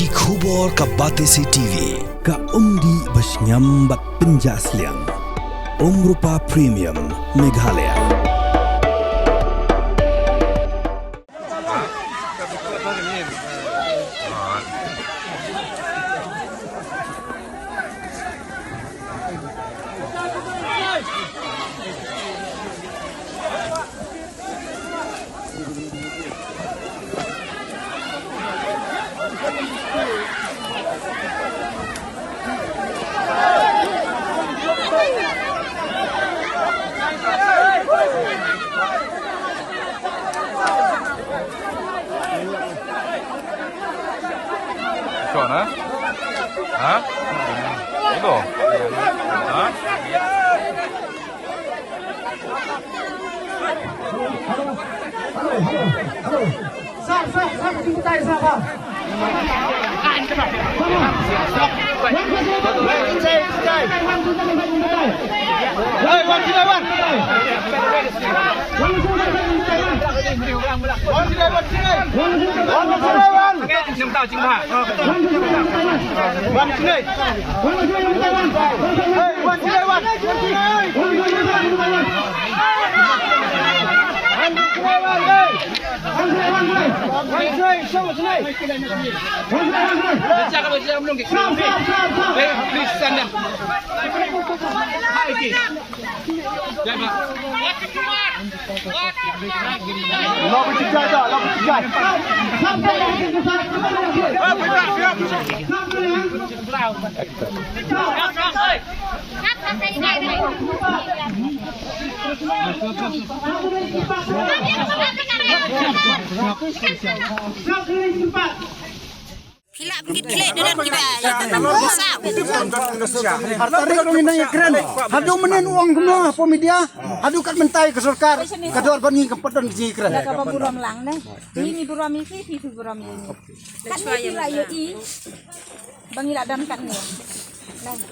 Ki khubor ka Batesi TV. Ka umdi basnyambak penjaslian. Rupa Premium Meghalaya. Mana? Hah? Itu? Hah? Kilap begitu kelek dengan kita. Besar. Tarik dong ini keren. Hadu menen uang semua pemedia. Hadu kat mentai ke surkar. Kedua bangi ke pedon ke keren. Kapag buram lang na. Ini buram ini, buram ini. Kan ini lah ya i. Bangila dan kan ni.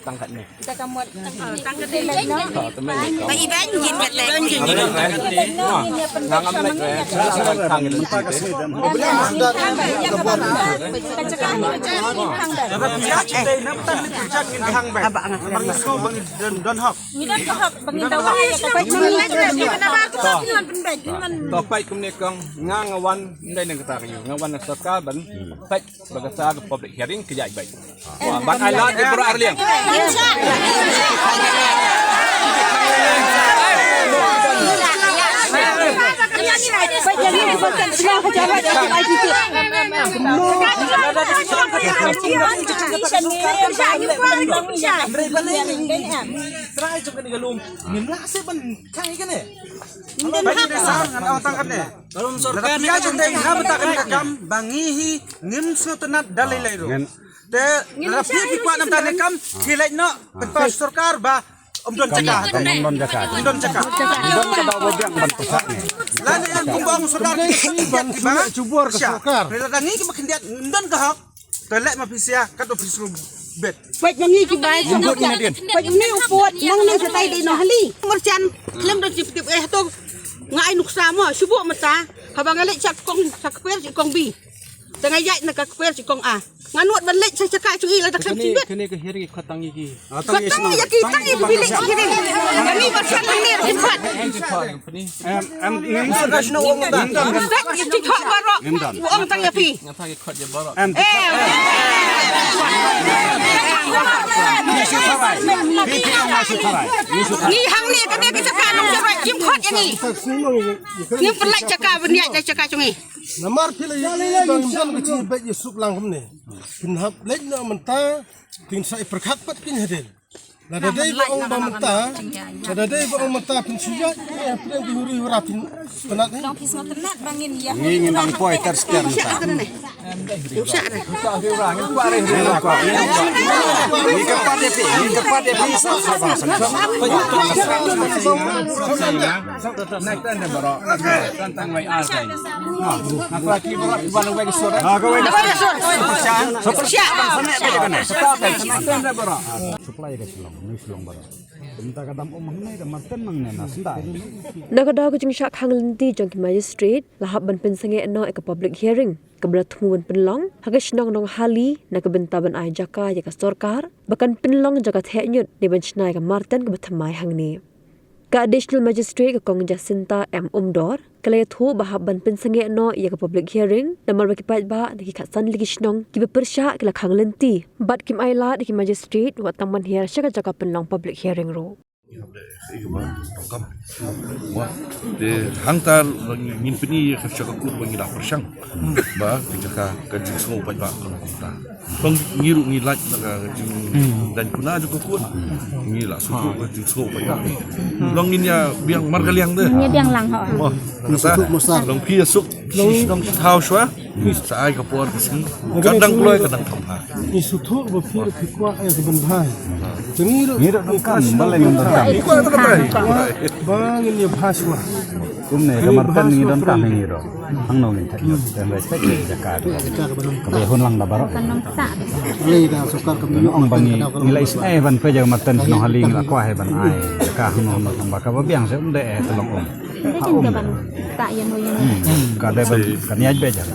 Tangkat ni. Kita kamu tangkat ni lah no. Bagi banjir kata. Nangam lek. Tangkat ni kasih dan. Topai kumnikang ngawan ndai nang kata kayu ngawan sarkar ban pai bagasa public hearing kejai baik. Ban ailat bro arliang. Bangihi ngim sutunat dalai lairu. Te rapi kikuat nam tane kam kilai no pepas sarkar ba Om cakap. Kada wajang bantusak ni. Lani ang kumbang sudar kiba cubur ke sarkar. Relangi ki makin dia ndon ka hak. Telek mapisia kat office bet. Baik mangi ki baik sambut kemudian. Baik ni upot nang ni setai di no hali. Mercan klem do tip to ngai nuksa mo subuk mata. Habang ngalek cak kong sakper si kong bi. Tengah yai nak kakper si kong a. Nganuat balik saya cakap curi lah tak sampai sibet. Kene ke hari katangi ki. Katangi ya kita ni bilik kiri. Kami bersan ni cepat. Ngim sudah uang dah. Ustaz ya cepat barok. Uang tang ya pi. Ngatai khot je barok. Ni hang ni kena kita kan nong cepat jim khot yang ni. Ni pelak cakap benda dah cakap cungi. Namar pilih bang jam kecil baik Yusuf langkum ni. Pinhap lek na menta tin sai perkhat pat kin hadin. Lada dai ba ong menta. Lada dai ba ong menta pin sujat ya plan di huri hurapin penat ni. Dong kisah ternat bangin ya. Ni ngin poi tersekian menta. Usah dah. Ni kepat dia pi, Naik tanda barok. Tantang wai asai. Nak lagi barok balu wai suara. Supply ke silong, ni silong barok. Minta kadam omah ni dah makan mang nena sendai. Nagada ko jing syak hang linti jang ki magistrate lahab ban pensenge no ek public hearing. keberatuan penlong hagas nong nong hali na kebentaban ai jaka ya ka sorkar bahkan penlong jagat henyut di benchnai ka marten ke bethamai hangni ka additional magistrate ka kong Jacinta M Umdor kalaya thu bahab ban pensenge no ya ka public hearing namar bakipat ba ki khasan ligishnong ki bepersya kala khanglenti bat kim aila di magistrate wa taman hiar syaka jaka penlong public hearing ro de hangtar ngin pini khasaka ku bangi la persang ba jaka kajing semua pa ta tong ngiru ngi laj na dan kuna ju ku ngi la su ku kajing semua pa long ngin ya biang margaliang de Nya biang lang ho. long pi suk long thau shwa sa ai ka por sing kadang loy kadang thapa isu thu ba phir phikwa ai ke ban bhai ngiru kan balai ngendon bang ini bhasma kumne kamartan ngidon ka ngiro angno ni thakyo dan respect jakat kabe honlang da baro Kanong sa. ong bangi nilai isai ban pe jaga martan no haling la kwa he ban ai ka hno no tamba ka ba biang se de tolong om Hindi jing gaban ta yan mo yan. ka de ban kan yaj be jar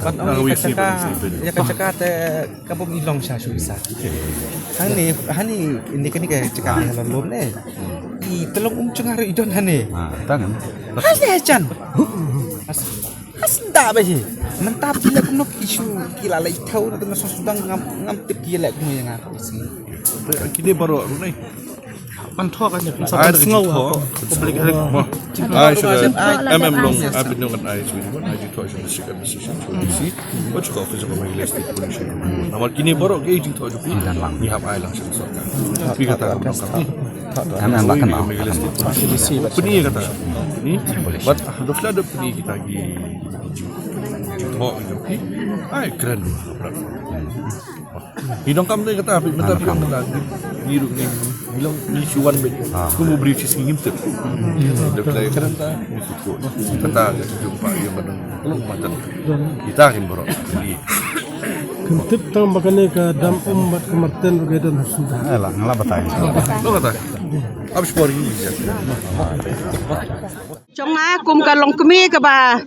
Ya kacaka te kabum ilong siya suisa. Hani ini kan kayak cakap halon lom ne. I tolong cengar idon hani. tangan Hasi acan. Hasda ba je. Mentap gila kunok isu gila lai tahu na tengah sosudang ngam tip gila kuno yang aku sini. kini baru runai pan thok an ai de ngau public hearing ai sudah long I've been doing ai sudah ai ju thoi sudah sikap decision to DC what you office of my list pollution namal kini baru ke itu thoi ju ni hab ai langsung sorkan tapi kata kan an lakan au peni kata ni but dofla de peni kita gi ju thoi ju ai keren hidong kam deh kata apa bentar bilang kata biru ni bilang ni cuan be aku mau beri cis ngim tu dah play keren ta kata jumpa yang menang belum macam kita kan bro jadi kentip tang makane ka dam ummat kemarten begitu sudah ala ngala batai lo kata habis bori ni je Chonga kum ka long kemi ka ba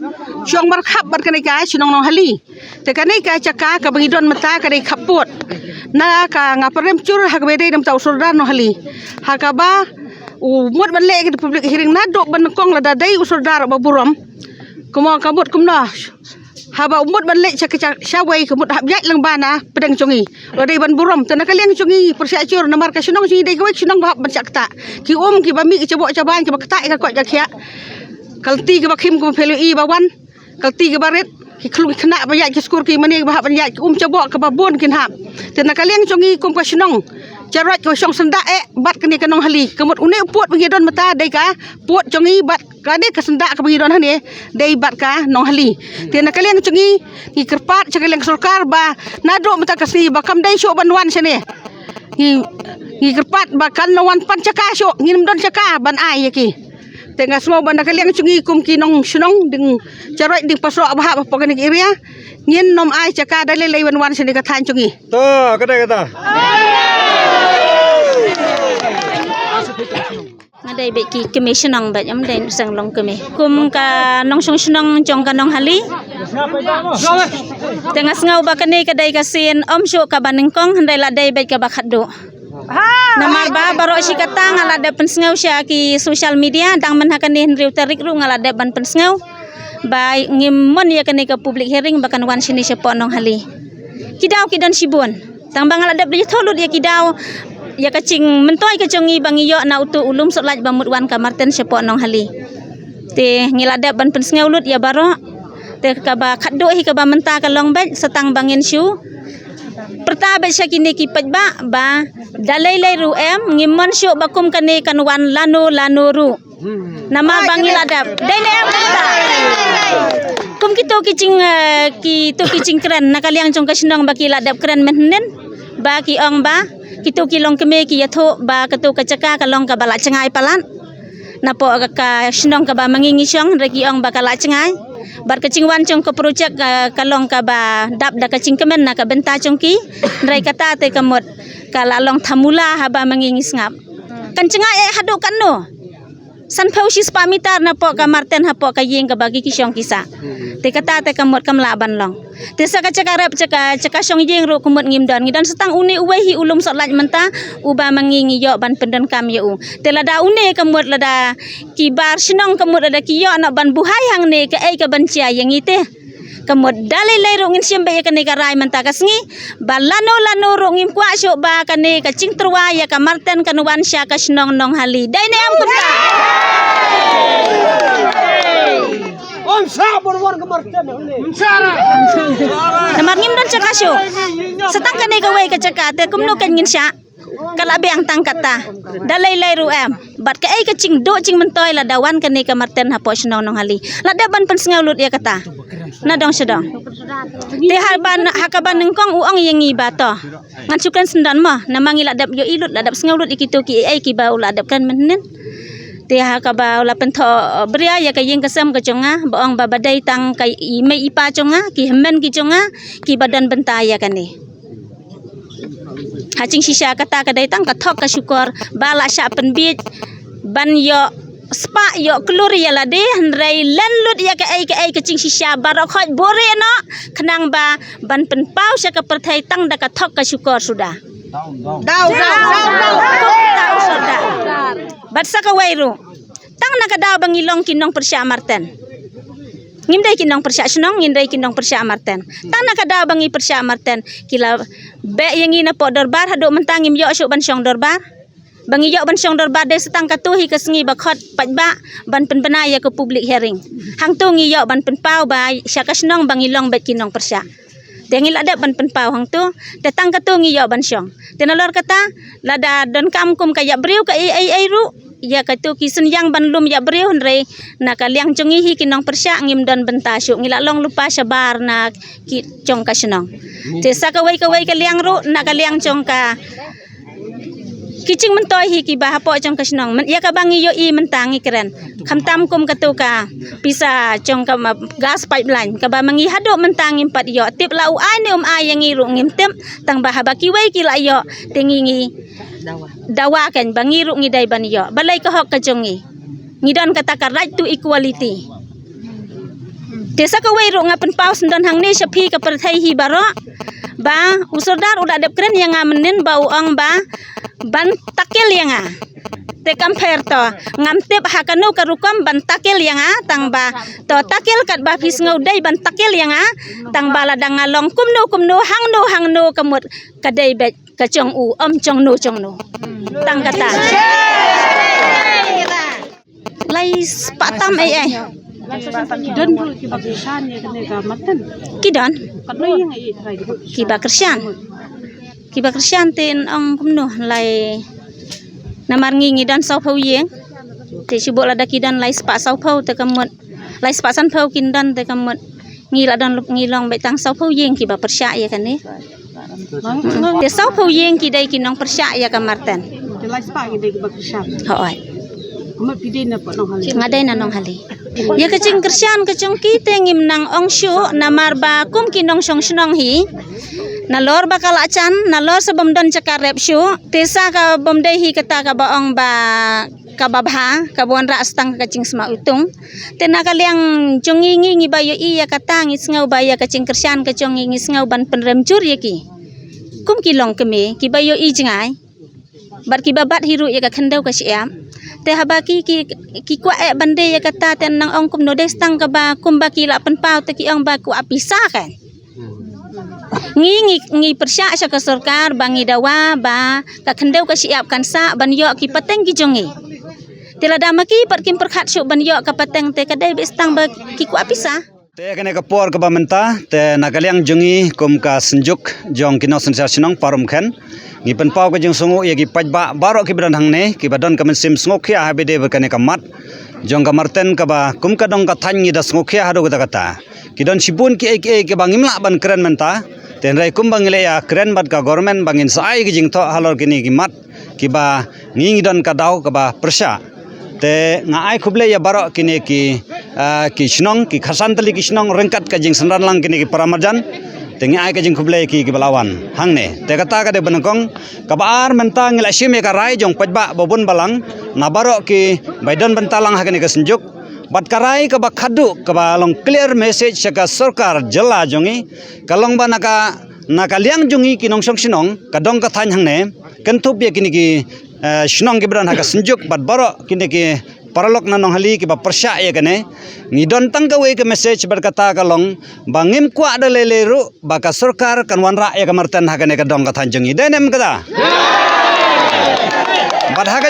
chong bar khap bar kani ka chinong nong hali te kani ka chaka ka bangidon mata ka dei khapot na ka ngaparem cur ha be dei dam tau surdan no hali ha ka ba u mot ban le ke public hearing na dok ban kong la da dei usurdar ba burom kumo kabut kumna haba umut ban le chak shawai kumut hab yat lang bana pedang chongi lo dei ban burom te na kaliang chongi persya cur na mar ka chinong ji dei ka chinong ba ban chak ta ki ki ba mi ki chabo chaban ki ba kata ka ko ja khya kalti ke bakim ko pelu I bawan kalti ke baret ki khlu khna ba ya ki skur ki mani ba ban ya chabo ka ba bon kin hap te na kaliang chongi kum ka sinong charot ko song senda bat kini kanong hali kemut une puot bangidon mata dei ka puot chongi bat ka de ka senda ka bangidon hani dei bat ka nong hali te na kaliang chongi ki kerpat chakaliang sorkar ba nado mata kasi ba kam dei syo ban wan sene ki kerpat ba kan wan pan chaka syo ngin don chaka ban ai ki tengah semua banda kalian cungi kum kinong sunong ding caroi ding pasro abah apa pokoknya area ngin nom ai caka dalai lewan wan sini katan cungi to kata Ngadai be ki commissionong ba yam den sang long keme. Kum ka nong song sunong jong ka nong hali. Tengah ngau ba kani ka dai ka sin om syo ka banengkong handai la dai be ka ba khaddo. Namar ba baro si katang ala de pensngau sya ki social media dang man hakani riu tarik ru ngala de ban pensngau ba ngimon ya kani ka public hearing bakan wan sini sepo nong hali kidau kidan sibun tang bang ala de beli tholut ya kidau ya kacing mentoi ka chongi bangi yo na utu ulum sotlaj bamut wan ka marten sepo nong hali te ngila de ban pensngau lut ya baro te ka ba khaddo hi ka ba menta ka long bet setang bangin syu pertama kini kipat ba dalai lai ru em ngimon syuk bakum kani kanwan lanu ru nama bangi ladap dalai em kum kicing keren nakaliang jong kasinong baki ladap keren menen ba ki ong ba kitu kilong keme ki yatho ba katu kacaka kalong ka bala cengai palan napo ka sinong ka ba mangingi syong reki ong ba kala cengai bar kacing wan cong ke projek kalong ka ba dap da kacing kemen na ka benta congki rai kata te kamot kala long thamula haba mangingi ngap kan cengai haduk kan no san phau sis pamitar na po ka Martin ha po ka yeng ka bagi kisyong kisa te kata te kamot kam laban long te sa ka cakarap caka syong yeng ro kumut ngimdan setang une uwe hi ulum sot laj menta uba mangingi yo ban pendan kam yo te lada une kamut lada kibar shnong kamut lada kiyo na ban buhai hang ne ka ai ka ban chia yang ite kamut dalai lai ro ngin siambe ya kane ka rai menta kasngi balano ro ngim kwa syo ba kane ka cing terwa ya ka Martin kanuan sya ka shnong nong hali dai ne am kunta namar ngim dan cakasyo setang kane ka wei ka cakate kumno kan ngin sya kala beang tangkata dalai lai ru em bat ka ai ka cing do cing mentoy la dawan kane ka Martin hapo shnong nong hali la daban pen sngau lut ya kata na dong sedong te halban hakaban nengkong uang yang iba to ngan sukan sendan mah namangi la dap yo ilut la dap sngau lut ikitu ki ai ki ba la dap kan menen te hakaba la pento bria ya ka yeng kasam ka chonga baong babadai tang kai mai ipa chonga ki hemen ki chonga ki badan bentaya kane hacing sisa kata kadai tang ka thok ka syukur bala sya penbit ban yo spa yo kelur ya la de rai lenlut ya ka ai kecing sisa barok khoj bore no kenang ba ban pen pau sya ka perthai tang da ka thok ka syukur sudah dau sudah bat sa ka wairu tang na ka daw bangilong kinong persya Martin ngimdai kinong persya snong ngindai kinong persya Martin tang na ka daw bangi persya Martin kila be yang ina po dorbar hado mentangim yo syuk ban syong dorbar bangi yo ban syong dorbar de setang katuhi kesengi bakhot pajba ban penbenaya ke public hearing hang tu ngi yo ban penpau ba syaka snong bangilong bet kinong persya Dengi lada ban penpau hang tu datang katu ngi yo ban syong tenalor kata lada don kam kum kaya briu ka ai ru ya katu kisen yang ban lum ya briu nre na kaliang chongi hi kinong persya ngim don benta syuk ngila long lupa sabar na ki chong ka snong te sa ka wai kaliang ru na kaliang chong ka kicing mentoy hi ki bah po chong ka snong ya ka bangi yo i mentangi keren khamtam kum katu ka pisa chong ka gas pipeline ka ba mangi hado mentangi pat yo tip lau ai ne ai yang i ru ngim tem tang bah baki wai ki la yo tengi dawa kan bangi ru ngi dai ban yo balai ka hok ka chongi ngidon kata ka right to equality desa ka wai ru ngapen paus ndon hang ne syapi ka perthai hi baro ba usodar udah dep keren yang ngamenin bau ong ba ban takil yang te compare to ngamtep hakanu karukam ban takil yang tang ba to takil kat ba fis ngaudai ban takil yang tang bala dang ngalong kumnu hangno kemut kadai bet kacong u chong no tang kata lais patam ai Kidon bro kiba Kristyan ya kene ka Martin. kidon Kadno yang ai try kiba Kristyan tin ang kumno lai namar ngingi dan sau phau yeng te sibuk lada kidan lai spa sau phau te kamut lai spa san phau kindan te kamut ngila dan ngilong betang sau phau yeng kiba persya ya kane te sau phau yeng kidai kinong persya ya ka Martin Jelai spa ide kiba Kristyan. hoai Amat pidin na po nong hali. ngadai na nong hali ya kecing Kristyan kecong kite ngim nang ong syu namar ba kum kinong syong snong hi nalor bakal acan nalor sebom don cakarep syu tesa ka bomdai hi kata ka baong ba kababha kabuan ra astang kecing sma utung tena kaliang jongi ngi bayo iya kata ngis ngau baya kecing Kristyan kecong ngis ngau ban penremcur ya ki kum kilong keme ki bayo i jengai bar ki babat hiru ya ka khendau ka siam te habaki ki kwa e bande ya kata ten nang ong kum no destang ka ba kum ba ki la pen pau te ki ong ba ku apisa kan ngi persya sa ka sarkar bangi dawa ba ka khendau ka siap kan sa ban yo ki pateng ki jongi te la damaki pat kim perkhat syuk ban yo ka pateng te kadai bestang ba ki ku apisa te kene ka por ka bamenta te nakaliang jungi kum ka senjuk jong kino sensasyon parum khen ngi pen pau ka jeng sungu ya ki pajba baro ki bedan hangne ki badon ka mensim sngok khia habede berkane ka mat jong ka Martin ka ba kum ka dong ka thangi da sngok khia hado ka kata ki don sibun ki ke bangimla ban keren menta ten rai kum bangile ya keren bat ka government bangin sai ki jing tho halor kini ki mat ki ba ngi don ka daw ka ba persya te ngai khuble ya baro kini ki snong ki khasan tali ki snong rengkat ka jing sanran lang kini ki paramarjan tengi ai ka jing kublai ki balawan hang ne te kata ka de benengkong ka baar menta ngila shime ka rai jong pajba bobun balang na baro ki baidan bentalang hakane ka senjuk bat karai ka ba khadu ka ba long clear message ka sarkar jala jongi kalong ba naka liang jongi ki nong song sinong ka dong ka than hang ne kentup ye kini ki sinong ki bran ha ka senjuk bat baro kini ki paralok na nong hali ki ba persya ye kane ngidon tang ka we ke message berkata kalong bangim kwa da leleru baka sarkar kan wanra ye kamarten hakane ka dong ka thanjungi denem kada bad haka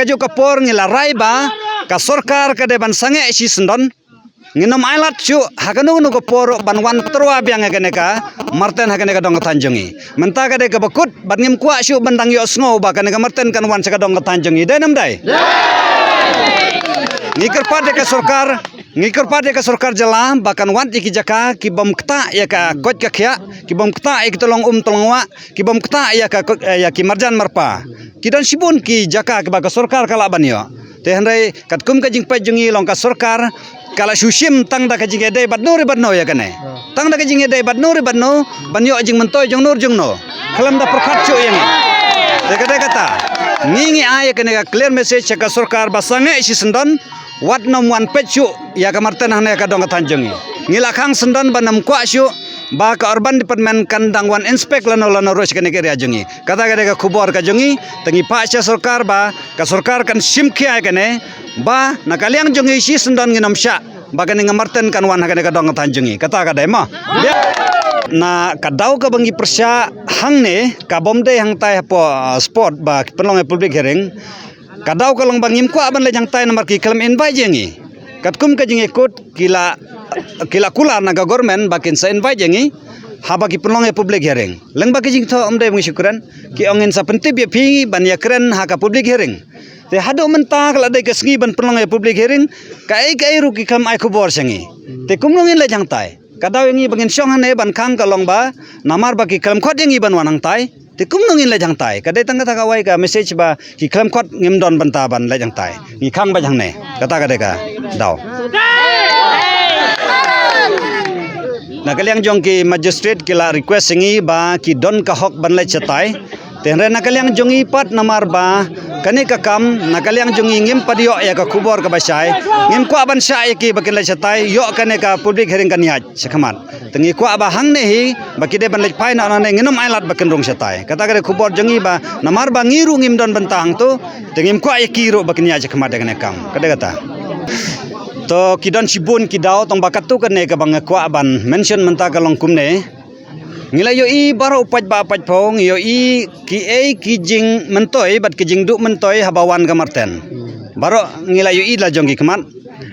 jo kapor ngila rai ba ka sarkar ka de ban sange si sendon nginom ailat chu hakanu nu kapor ban wan terwa biang hakane ka marten hakane ka dong ka thanjungi menta ka de ka bakut ban ngim kwa shu bandang yo sngo ba kana ka marten kan wan sa ka dong ka thanjungi denem dai ngikir pada ka sarkar jala bakan wan iki jaka ki bom kta ya ka kot ka khya ki bom kta ik tolong tolongwa ki bom kta ya ka ya ki marjan marpa ki dan sibun ki jaka ki ba ka sarkar kala banyo te handai kat kum ka jing pa jungi long ka sarkar kala sushim tang da ka jing edai badno ya kane tang da ka jing edai badno banyo jing mentoy jong nur jong no kalam da perkhat chu yang te kata ngingi ay kane ka clear message ka sarkar basange isi sendon wat nom wan pechu ya kamarten hane ka dong tanjungi ngilakang sendan banam kwa syu ba ka urban department kandang wan inspect lano rosh kane ke jungi kata ka khubor ka jungi tangi pa cha sarkar ba ka sarkar kan simkhya kane ba nakaliang jungi si sendan nginam sya ba kane ngamarten kan wan kane ka dong tanjungi kata ka demo na kadau ka bangi persya hangne ka bomde hang tai po sport ba penlong public hearing kadau kalong bangim ko aban le jang tai namar ki kalam invite jengi katkum ka jingi kot kila kular na government bakin sa invite jengi haba ki penlong public hearing leng ba ki jing tho amde bang syukuran ki ongin sa pentip ye phi ban ya kren ha ka public hearing te hado menta kala dai ka sngi ban penlong public hearing kai ru ki kam ai khobor sengi te kumlongin le jang tai kadau yengi bangin syong hane ban khang kalong ba namar ba ki kalam khot yengi ban wanang tai te kumnongin le jang tai kadai tang kata kawai ka message ba ki klam khot ngim don banta ban le jang tai ni khang ba jang ne kata ka daw na kaliang jong ki magistrate kila request singi ba ki don ka hok ban le chatai tenre na kaliang jongi pat namar ba kani ka kam na kaliang jongi ngim padio ya ka khubor ka basai ngim ko ban sha ki bakin le chatai yo kane ka public hearing kan yaj sakhamat tengi ko ba hang ne hi bakide ban le phai na ne nginom ailat bakin rong chatai kata ka khubor jongi ba namar ba ngiru ngim don bantang tu tengim ko ki ro bakin yaj sakhamat kane kam kata to kidon sibun kidau tong bakatu kane ka bang ko ban mention menta ka long kumne ngila yo i baro paj ba paj phong yo i ki jing mentoy bat ki jing du mentoy habawan kamarten baro ngila yo i la jongi kamat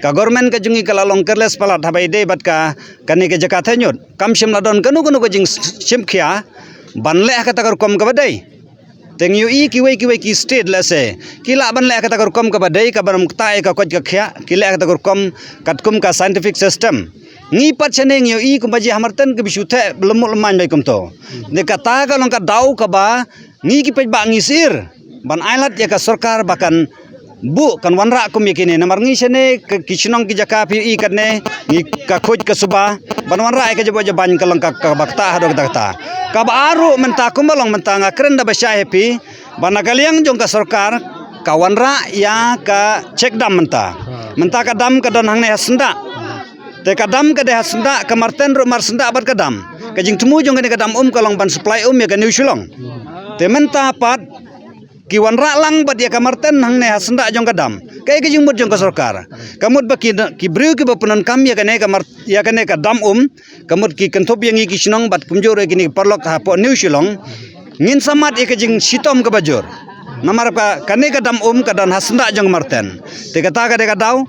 ka government ka jungi kala long kerles palat habai de bat ka kani ke jaka thanyot kam sim la don kanu ka jing sim khia ban le ka takar kom ka badai teng yo i ki wei ki state la se kila ban le ka takar kom ka badai ka baram kta ka koj ka khia kila ka takar kom katkum ka scientific system ngi pat cheneng yo i kumbaji hamarten ke bisuthe lemuk leman bai kumto de kata ka long ka dau ka ba ngi ki pej ba ngi sir ban ailat ya ka sarkar bakan bu kan wanra kum yakine namar ngi sene ki chinong ki jaka pi i katne ngi ka khoj ka suba ban wanra ka jabo ban ka long ka bakta hado kata ka ba aru menta kumalong menta nga kren da ba sha happy ban kaliang jong ka sarkar ka wanra ya ka check dam menta ka dam ka don hangne hasnda te kadam ka de hasnda kamarten ro mar senda abat kadam ka jing temu jong ka kadam kalong ban supply ya ka new shulong te menta pat ki wanra lang bat ya kamarten hang ne hasnda jong kadam kai ka jing mut jong ka sarkar kamut ba ki briu ki bapunan kam ya ka ne kadam kamut ki kentop yang ki sinong bat kumjor ki ni parlok ha po new shulong ngin samat ya ka jing sitom ka bajor namar ka kane kadam kadan hasnda jong marten te kata ka de kadaw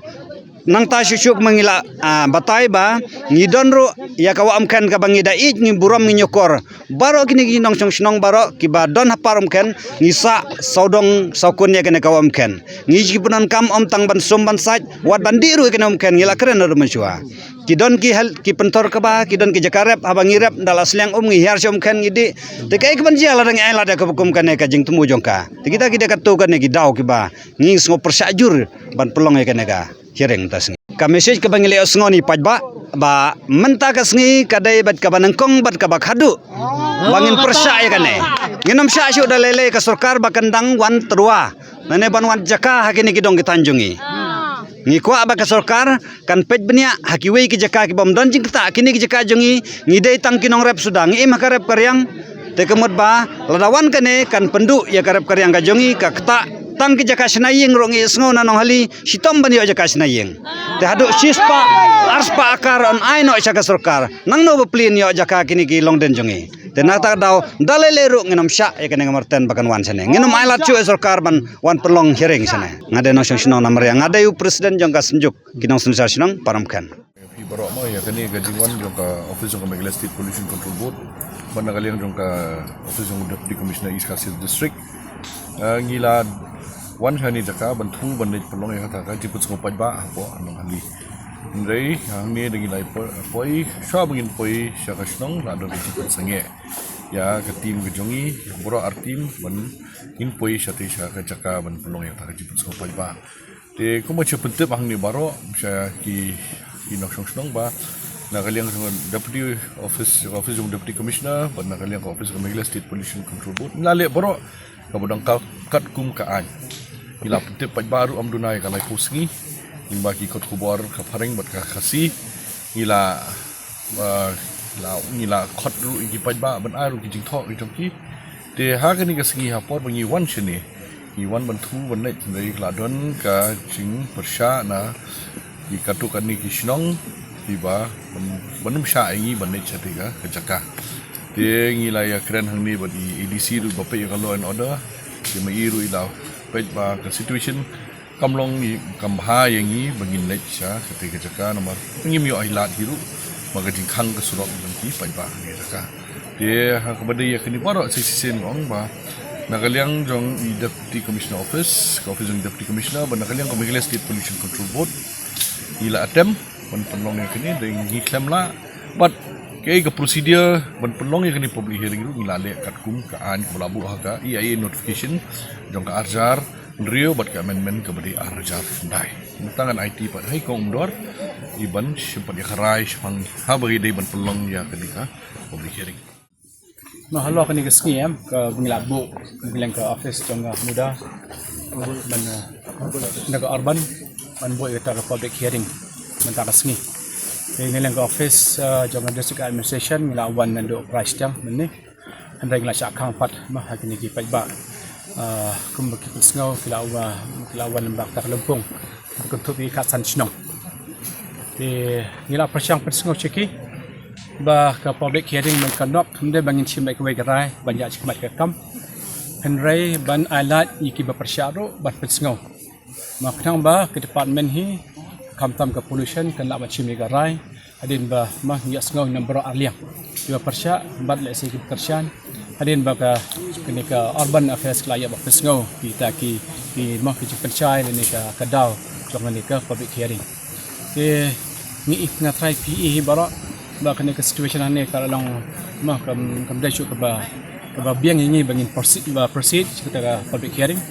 nang ta syuk mangila batai ba ngidon ro ya ka wam kan ka bangida ij ni buram ni nyokor baro kini nong snong baro ki ba don haparum kan ngisa saudong saukun ya kene ka wam kan ngiji punan kam tang ban som ban saj wat bandi ru kene kan ngila keren ro mensua kidon ki hal ki pentor ka ba kidon ki jakarep abang irep dala slang ngi har som kan ngidi te kai ka ban jala dang ai la da ka bukum kan ka jing temu jongka te kita ka tu kan ki dau ki ba ngi ngo persajur ban pelong ya kene ka Hereng tas ka message ka bangile osngoni pajba ba menta ka sngi kadai bat ka banangkong bat ka bakhadu bangin persya ya kane nginom sya syu dalele ka sarkar bakandang wan terua nane ban wan jaka hakini kidong kitanjungi ngikwa ba ka sarkar kan pej benia hakiwe ki jaka ki bom don jing ta kini ki jaka jungi ngidei tang kinong rep sudang im hakarep karyang te kemut ba ladawan kane kan pendu ya karep karyang ka jungi ka kta tang ki jaka snaying rongi sngo nanong hali sitom bani jaka snaying te hadu sispa arspa akar on aino jaka sarkar nang no beplin yo jaka kini ki longden jungi te nata daw dalele ru nginom sya ya kane ngamarten bakan wan sene nginom ailat cu sarkar ban wan pelong hearing sene ngade no sino namar yang ngade yu presiden jongka senjuk kinong sensa sinong paramkan Barok mo ya kani gajingwan jongka office jongka Meghalaya State Pollution Control Board banda kalian jongka office jongka Deputy Commissioner East Coast District ngila wan hani jaka bantu bandit pelong ya kata jiput ngopai ba apo anong hali ndai hangni dengi lai poi sha bangin poi sha kasnong la do jiput sange ya ke tim gejongi boro artim ban in poi sha te sha ka jaka ban pelong ya kata jiput ngopai ba te kuma chepente hangni baro sha ki nok song ba na kaliang deputy office deputy commissioner ban na kaliang office Meghalaya State Pollution Control Board ngale boro kabudang kat kum kaan ila putip paj baru amdunai kalai kusngi imba ki kot kubor ka paring bat ka khasi ila kot ru ki paj ba ban aru ki jing thok ki jong ki te ha ka ni ka sngi ha por bangi wan chene i wan ban thu ban net nei kla don ka jing persya na i katu kan ni ki snong tiba banum sha ingi ban net chatika ka jaka te ngila ya kren hang ni ban EDC ru bape ya law and order ke mai ru ila pej ba ka situation kamlong ni kamha yang ni bangin lech sha ketika jaka nomor ngim yo ailat hiru magajing khang ka surok bangki pej ba ni jaka dia ha kabade ya kini paro sisen ong ba nakaliang jong deputy commissioner office deputy commissioner ban nakaliang Meghalaya State Pollution Control Board ila atem ban penlong yang kini deng ngi klem la but ke procedure ban penlong yang kini public hearing ru ngilale kat kum ka an ko labu ha EIA notification jong ka arjar Rio bat ka amendment ka bari arjar dai tangan IT pat hai ko umdor iban sempat ya kharai pang ha bagi dai ban pelong ya ketika public hearing mahalo kani ka skiem ka binglabu bilang ka office jong muda ban naga urban ban boy ka public hearing menta ka sni nilang ka office jong district administration nglawan nando price jam menni handai ngla syak khang pat mah kini ki pajba kum ki sngau kilawan lembak tak lempung kuntu bi kasan chnong di ngila persyang persngau cheki ba ka public hearing man kanok hande bangin chim baik wei garai banyak chikmat ka kam henrai ban alat iki ba persyaro bat persngau maknang ba ke department hi kamtam ka pollution kan la chim garai adin ba mah ya sngau number arliang ba persya bat le segi persyan hadin baka kini ka urban affairs klaya ba persngau kita ki mah ki percaya ni ka kadau jong ni ka public hearing ke ni ngatrai PE bara ba kini ka situation ni ka long mah kam dai ka ba biang ini bangin proceed kita ka public hearing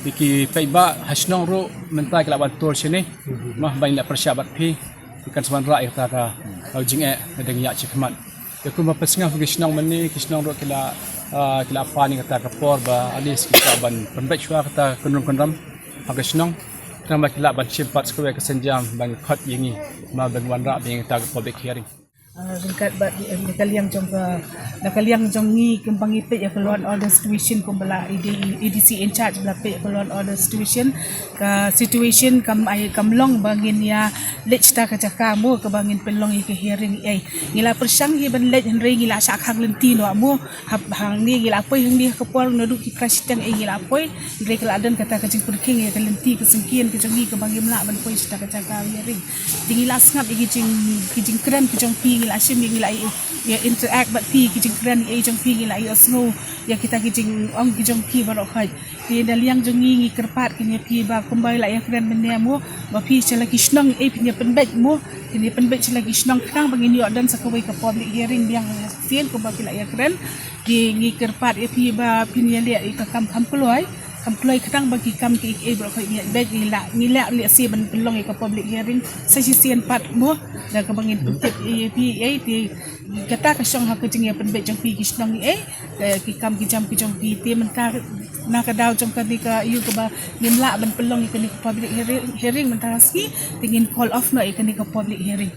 iki paiba hasnong ro mentai ka laban tur sini mah bain la persyabat pi kan seban ra ka jing deng ya chikmat aku mapasngah kisnong mani kisnong ro kila apa ni kata kapor ba alis kita ban penbet shwa kata kunram agasnong nama kila ban simpat square kesenjam bang khot yingi ma bang wan ra bing ta public hearing dekat nakaliang jong ni kembang ipet ya keluar order situation kumbala EDC in charge bela pe keluar order situation ka situation kam long bangin ya lech ta ka jaka mo ka bangin pelong ke hearing ngila persang hi ban lech henry ngila sak hang lenti no mo hang ni ngila poi hang ni ka por no du ki president ngila poi ngre kala dan kata ka jing perking ya lenti ke sengkian ke jong ni ka bangin la ban poi sta ka jaka hearing ngila sngap ki jing kran ke jong pi ngila sim ngila ya interact but pi kijing kran jong pi ngila ya snow ya kita kijing ong kijong pi barok khai di daliang jong ngi kerpat kinya pi ba kumbai la ya kran menemu ba pi chala kisnong pinya penbet mo kini penbet chala kisnong kang bangin yo dan sakawai ka public hearing yang fien ko ba kila ya kran di ngi kerpat ya pi ba pinya liat ka kam keluai employ kadang bagi kam ki berko baik ngilak li si ban pelong ke public hearing sesisian pat mo dan ka bangin putip PA di kata ka syong ha ka jing pen be jong pi kisnong ki kam ki jam ki jong pi te mentah na ka daw jong ka ni ka yu ka ba ngilak ban pelong ke ni public hearing mentah ski tingin call off no ke ni ka public hearing.